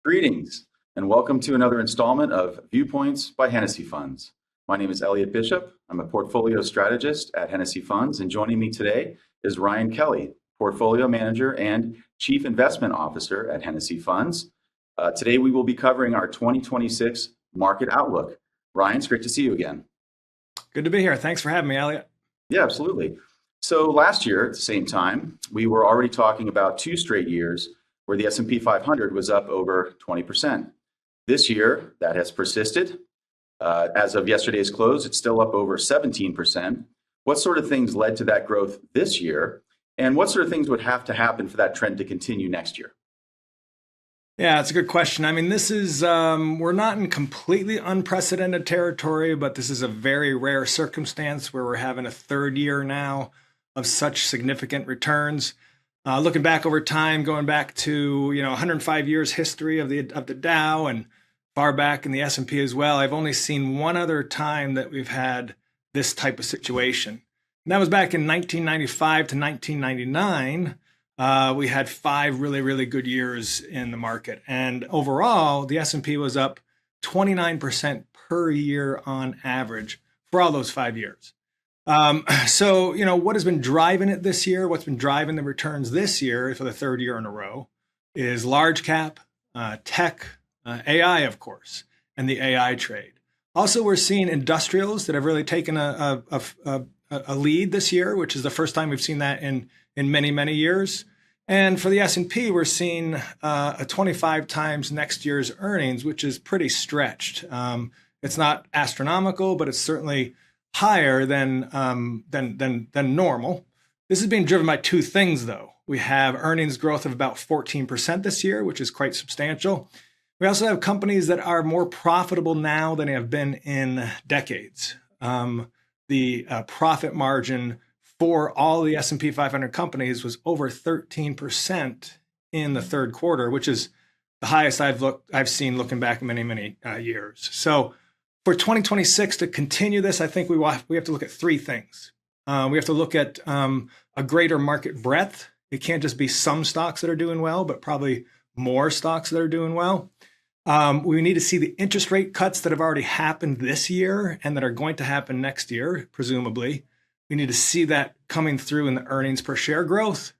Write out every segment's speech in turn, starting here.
Greetings, and welcome to another installment of Viewpoints by Hennessy Funds. My name is Eliot Bishop. I'm a portfolio strategist at Hennessy Funds, and joining me today is Ryan Kelley, portfolio manager and chief investment officer at Hennessy Funds. Today, we will be covering our 2026 market outlook. Ryan, it's great to see you again. Good to be here. Thanks for having me, Eliot. Yeah, absolutely. So last year, at the same time, we were already talking about 2 straight years where the S&P 500 was up over 20%. This year, that has persisted. As of yesterday's close, it's still up over 17%. What sort of things led to that growth this year? And what sort of things would have to happen for that trend to continue next year? Yeah, it's a good question. I mean, this is, we're not in completely unprecedented territory, but this is a very rare circumstance where we're having a third year now of such significant returns. Looking back over time, going back to 105 years history of the Dow and far back in the S&P as well, I've only seen one other time that we've had this type of situation. And that was back in 1995 to 1999. We had 5 really, really good years in the market. And overall, the S&P was up 29% per year on average for all those 5 years. So, what has been driving it this year, what's been driving the returns this year for the third year in a row is large cap, tech, AI, of course, and the AI trade. Also, we're seeing industrials that have really taken a lead this year, which is the first time we've seen that in many, many years. And for the S&P, we're seeing a 25 times next year's earnings, which is pretty stretched. It's not astronomical, but it's certainly higher than normal. This is being driven by 2 things, though. We have earnings growth of about 14% this year, which is quite substantial. We also have companies that are more profitable now than they have been in decades. The profit margin for all the S&P 500 companies was over 13% in the third quarter, which is the highest I've seen looking back many, many years. So for 2026 to continue this, I think we have to look at 3 things. We have to look at a greater market breadth. It can't just be some stocks that are doing well, but probably more stocks that are doing well. We need to see the interest rate cuts that have already happened this year and that are going to happen next year, presumably. We need to see that coming through in the earnings per share growth.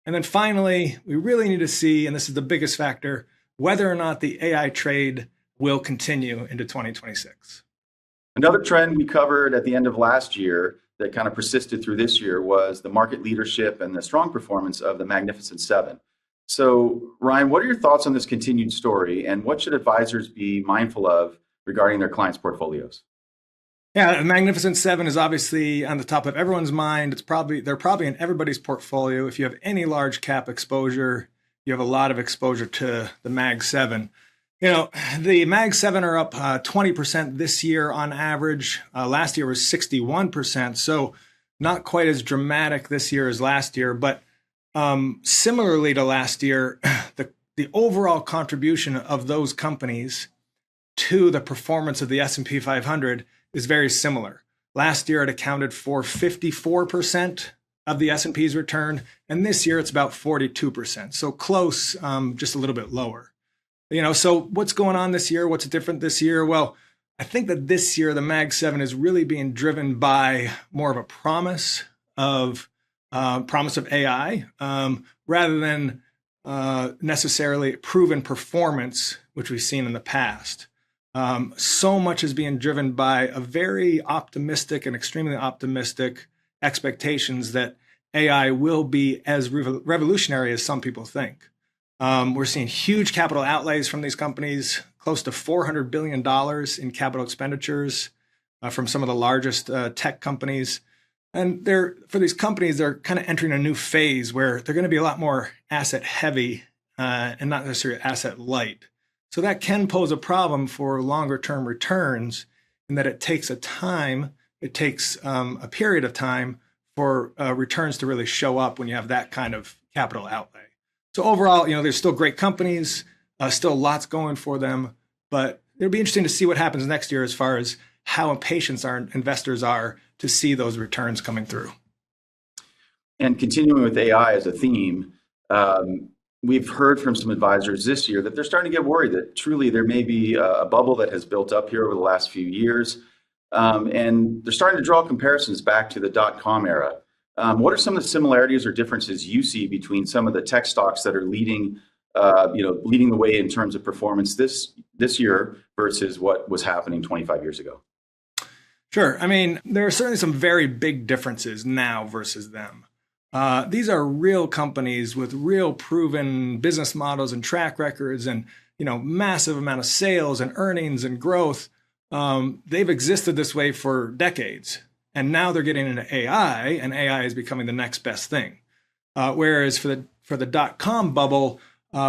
And then finally, we really need to see, and this is the biggest factor, whether or not the AI trade will continue into 2026. Another trend we covered at the end of last year that kind of persisted through this year was the market leadership and the strong performance of the Magnificent Seven. So, Ryan, what are your thoughts on this continued story, and what should advisors be mindful of regarding their clients' portfolios? Yeah, the Magnificent Seven is obviously on the top of everyone's mind. They're probably in everybody's portfolio. If you have any large cap exposure, you have a lot of exposure to the Mag 7. The Mag 7 are up 20% this year on average. Last year was 61%, so not quite as dramatic this year as last year. But similarly to last year, the overall contribution of those companies to the performance of the S&P 500 is very similar. Last year, it accounted for 54% of the S&P's return, and this year it's about 42%. So close, just a little bit lower. So what's going on this year? What's different this year? Well, I think that this year the Mag 7 is really being driven by more of a promise of AI rather than necessarily proven performance, which we've seen in the past. So much is being driven by a very optimistic and extremely optimistic expectations that AI will be as revolutionary as some people think. We're seeing huge capital outlays from these companies, close to $400 billion in capital expenditures from some of the largest tech companies. And for these companies, they're kind of entering a new phase where they're going to be a lot more asset heavy and not necessarily asset light. So that can pose a problem for longer term returns in that it takes a period of time for returns to really show up when you have that kind of capital outlay. So overall, there's still great companies, still lots going for them, but it'll be interesting to see what happens next year as far as how impatient our investors are to see those returns coming through. And continuing with AI as a theme, we've heard from some advisors this year that they're starting to get worried that truly there may be a bubble that has built up here over the last few years. And they're starting to draw comparisons back to the dot-com era. What are some of the similarities or differences you see between some of the tech stocks that are leading the way in terms of performance this year versus what was happening 25 years ago? Sure. I mean, there are certainly some very big differences now versus them. These are real companies with real proven business models and track records and, massive amount of sales and earnings and growth. They've existed this way for decades. And now they're getting into AI, and AI is becoming the next best thing. Whereas for the dot-com bubble,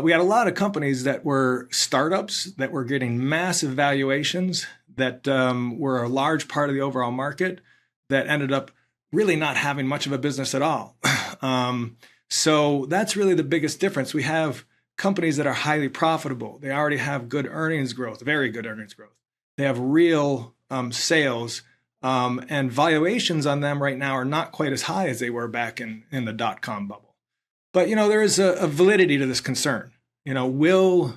we had a lot of companies that were startups that were getting massive valuations that were a large part of the overall market that ended up really not having much of a business at all. So that's really the biggest difference. We have companies that are highly profitable. They already have good earnings growth, very good earnings growth. They have real sales, and valuations on them right now are not quite as high as they were back in the dot-com bubble. But, there is a validity to this concern. Will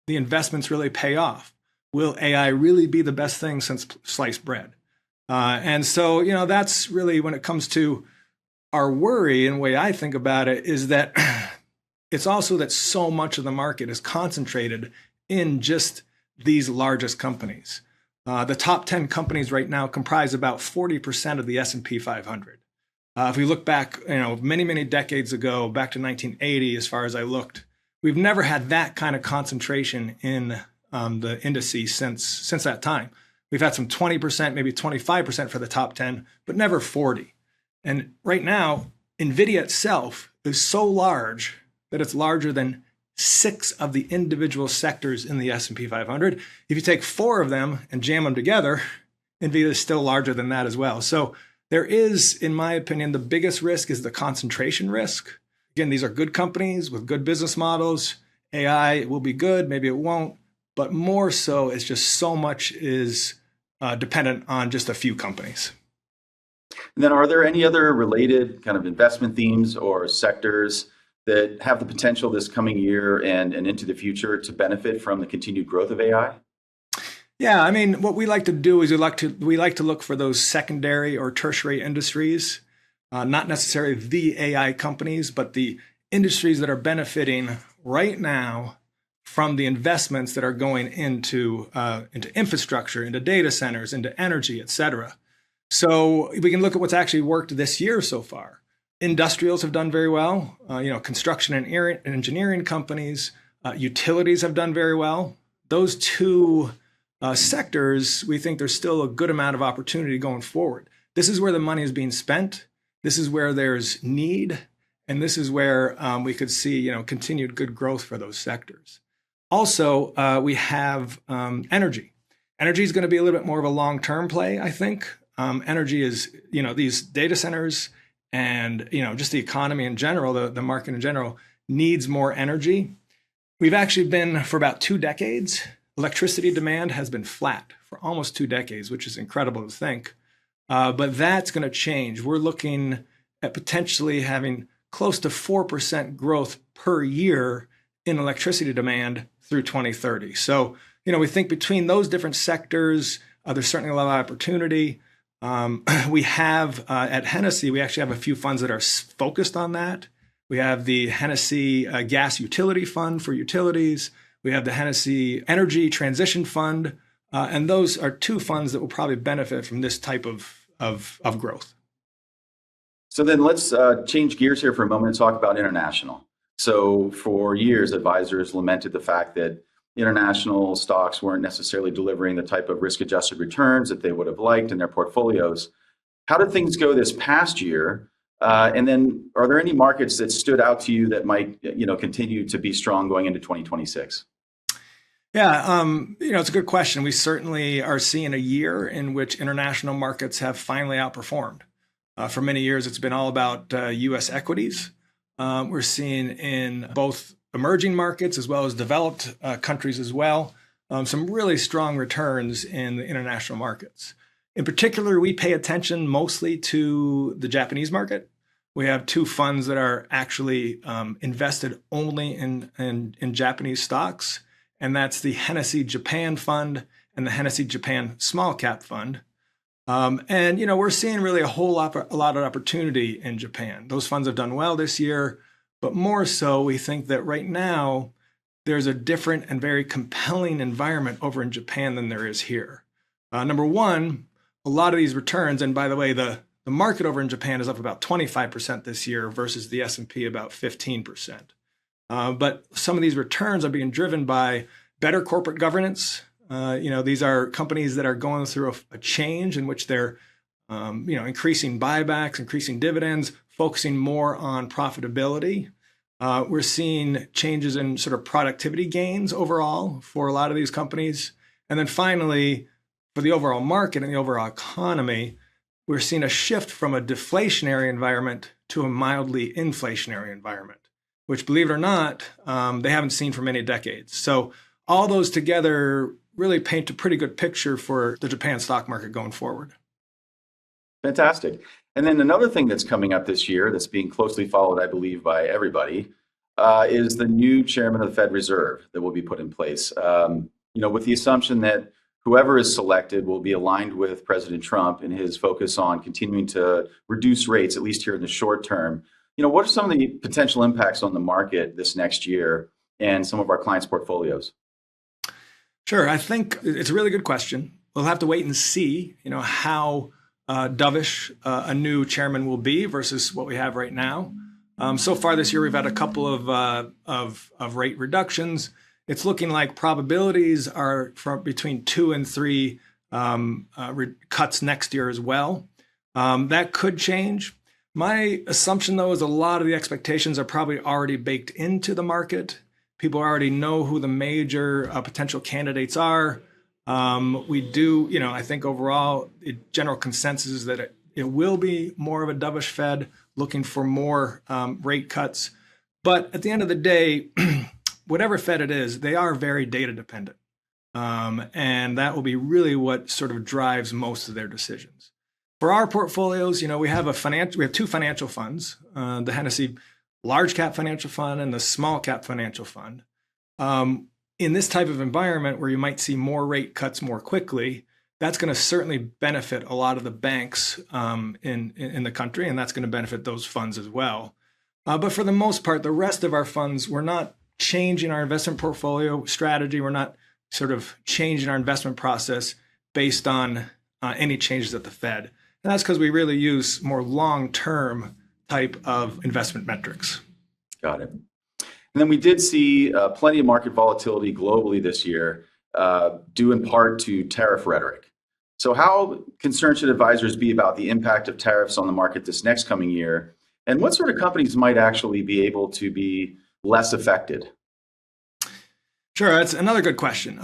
the investments really pay off? Will AI really be the best thing since sliced bread? And so, that's really when it comes to our worry, and the way I think about it is that it's also that so much of the market is concentrated in just these largest companies. The top 10 companies right now comprise about 40% of the S&P 500. If we look back, many, many decades ago, back to 1980, as far as I looked, we've never had that kind of concentration in the indices since that time. We've had some 20%, maybe 25% for the top 10, but never 40. And right now, NVIDIA itself is so large that it's larger than 6 of the individual sectors in the S&P 500. If you take 4 of them and jam them together, NVIDIA is still larger than that as well. So there is, in my opinion, the biggest risk is the concentration risk. Again, these are good companies with good business models. AI will be good, maybe it won't. But more so, it's just so much is dependent on just a few companies. And then are there any other related kind of investment themes or sectors that have the potential this coming year and into the future to benefit from the continued growth of AI? Yeah, I mean, what we like to do is we like to look for those secondary or tertiary industries, not necessarily the AI companies, but the industries that are benefiting right now from the investments that are going into infrastructure, into data centers, into energy, et cetera. So we can look at what's actually worked this year so far. Industrials have done very well. Construction and engineering companies, utilities have done very well. Those two sectors, we think there's still a good amount of opportunity going forward. This is where the money is being spent. This is where there's need. And this is where we could see, continued good growth for those sectors. Also, we have energy. Energy is going to be a little bit more of a long-term play, I think. Energy is, these data centers and, just the economy in general, the market in general needs more energy. We've actually been, for about 2 decades, electricity demand has been flat for almost 2 decades, which is incredible to think. But that's going to change. We're looking at potentially having close to 4% growth per year in electricity demand through 2030. So, we think between those different sectors, there's certainly a lot of opportunity. We have at Hennessy, we actually have a few funds that are focused on that. We have the Hennessy Gas Utility Fund for utilities. We have the Hennessy Energy Transition Fund. And those are 2 funds that will probably benefit from this type of growth. So then let's change gears here for a moment and talk about international. So for years, advisors lamented the fact that international stocks weren't necessarily delivering the type of risk-adjusted returns that they would have liked in their portfolios. How did things go this past year? And then are there any markets that stood out to you that might continue to be strong going into 2026? Yeah, it's a good question. We certainly are seeing a year in which international markets have finally outperformed. For many years, it's been all about U.S. equities. We're seeing in both emerging markets as well as developed countries as well, some really strong returns in the international markets. In particular, we pay attention mostly to the Japanese market. We have two funds that are actually invested only in Japanese stocks, and that's the Hennessy Japan Fund and the Hennessy Japan Small Cap Fund. And we're seeing really a lot of opportunity in Japan. Those funds have done well this year, but more so, we think that right now there's a different and very compelling environment over in Japan than there is here. Number one, a lot of these returns, and by the way, the market over in Japan is up about 25% this year versus the S&P about 15%. But some of these returns are being driven by better corporate governance. These are companies that are going through a change in which they're, increasing buybacks, increasing dividends, focusing more on profitability. We're seeing changes in sort of productivity gains overall for a lot of these companies. And then finally, for the overall market and the overall economy, we're seeing a shift from a deflationary environment to a mildly inflationary environment, which, believe it or not, they haven't seen for many decades. So all those together really paint a pretty good picture for the Japan stock market going forward. Fantastic. And then another thing that's coming up this year that's being closely followed, I believe, by everybody, is the new chairman of the Fed Reserve that will be put in place. With the assumption that whoever is selected will be aligned with President Trump in his focus on continuing to reduce rates, at least here in the short term. What are some of the potential impacts on the market this next year and some of our clients' portfolios? Sure. I think it's a really good question. We'll have to wait and see, how dovish a new chairman will be versus what we have right now. So far this year, we've had a couple of rate reductions. It's looking like probabilities are from between 2 and 3 cuts next year as well. That could change. My assumption, though, is a lot of the expectations are probably already baked into the market. People already know who the major potential candidates are. We do, I think overall, the general consensus is that it will be more of a dovish Fed looking for more rate cuts. But at the end of the day, whatever Fed it is, they are very data dependent. And that will be really what sort of drives most of their decisions. For our portfolios, we have two financial funds, the Hennessy Large Cap Financial Fund and the Small Cap Financial Fund. In this type of environment where you might see more rate cuts more quickly, that's going to certainly benefit a lot of the banks in the country, and that's going to benefit those funds as well. But for the most part, the rest of our funds, we're not changing our investment portfolio strategy. We're not sort of changing our investment process based on any changes at the Fed. And that's because we really use more long-term type of investment metrics. Got it. And then we did see plenty of market volatility globally this year, due in part to tariff rhetoric. So how concerned should advisors be about the impact of tariffs on the market this next coming year? And what sort of companies might actually be able to be less affected? Sure, that's another good question.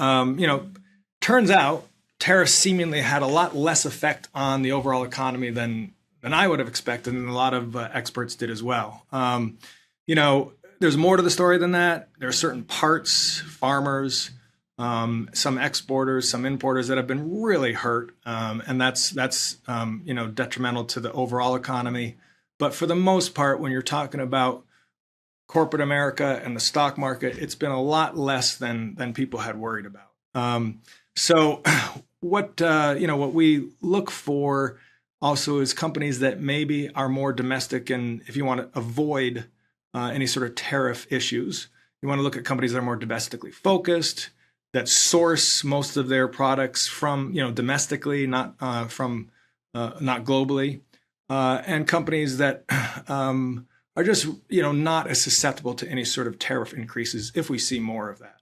Turns out tariffs seemingly had a lot less effect on the overall economy than I would have expected, and a lot of experts did as well. There's more to the story than that. There are certain parts, farmers, some exporters, some importers that have been really hurt, and that's detrimental to the overall economy. But for the most part, when you're talking about corporate America and the stock market, it's been a lot less than people had worried about. So what we look for also is companies that maybe are more domestic, and if you want to avoid any sort of tariff issues, you want to look at companies that are more domestically focused, that source most of their products from domestically, not globally, and companies that are just not as susceptible to any sort of tariff increases if we see more of that.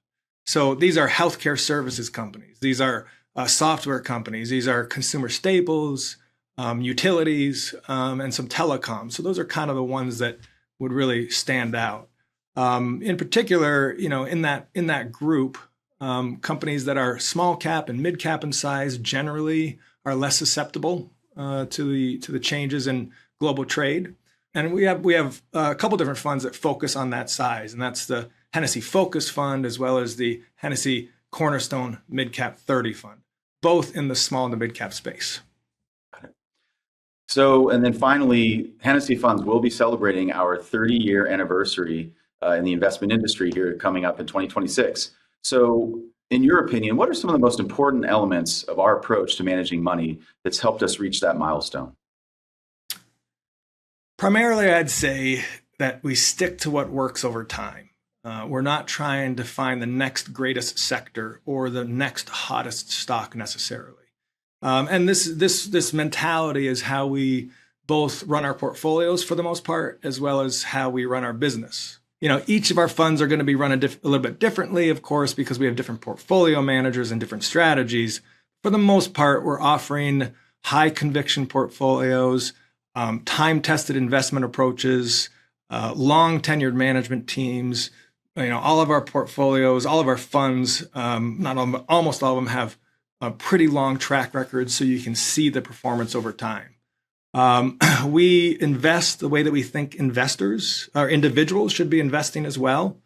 So these are healthcare services companies. These are software companies. These are consumer staples, utilities, and some telecom. So those are kind of the ones that would really stand out. In particular, in that group, companies that are small cap and mid cap in size generally are less susceptible to the changes in global trade. And we have a couple different funds that focus on that size, and that's the Hennessy Focus Fund as well as the Hennessy Cornerstone Mid Cap 30 Fund, both in the small and the mid cap space. So, and then finally, Hennessy Funds will be celebrating our 30-year anniversary in the investment industry here coming up in 2026. So, in your opinion, what are some of the most important elements of our approach to managing money that's helped us reach that milestone? Primarily, I'd say that we stick to what works over time. We're not trying to find the next greatest sector or the next hottest stock necessarily. And this mentality is how we both run our portfolios for the most part, as well as how we run our business. Each of our funds are going to be run a little bit differently, of course, because we have different portfolio managers and different strategies. For the most part, we're offering high conviction portfolios, time-tested investment approaches, long tenured management teams. All of our portfolios, all of our funds, almost all of them have a pretty long track record, so you can see the performance over time. We invest the way that we think investors or individuals should be investing as well.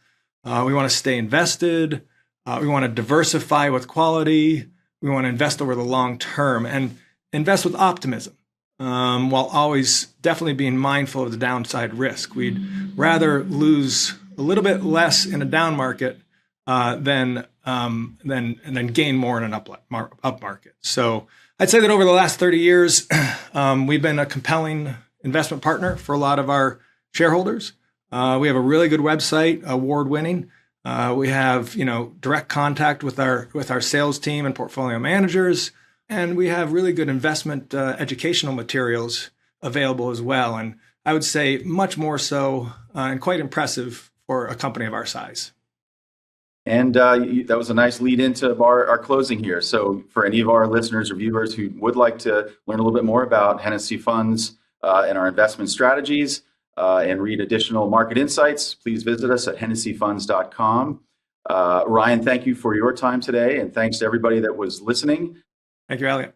We want to stay invested. We want to diversify with quality. We want to invest over the long term and invest with optimism, while always definitely being mindful of the downside risk. We'd rather lose a little bit less in a down market than gain more in an up market. So I'd say that over the last 30 years, we've been a compelling investment partner for a lot of our shareholders. We have a really good website, award-winning. We have direct contact with our sales team and portfolio managers, and we have really good investment educational materials available as well. And I would say much more so and quite impressive for a company of our size. And that was a nice lead into our closing here. So for any of our listeners or viewers who would like to learn a little bit more about Hennessy Funds and our investment strategies and read additional market insights, please visit us at hennessyfunds.com. Ryan, thank you for your time today, and thanks to everybody that was listening. Thank you, Eliot.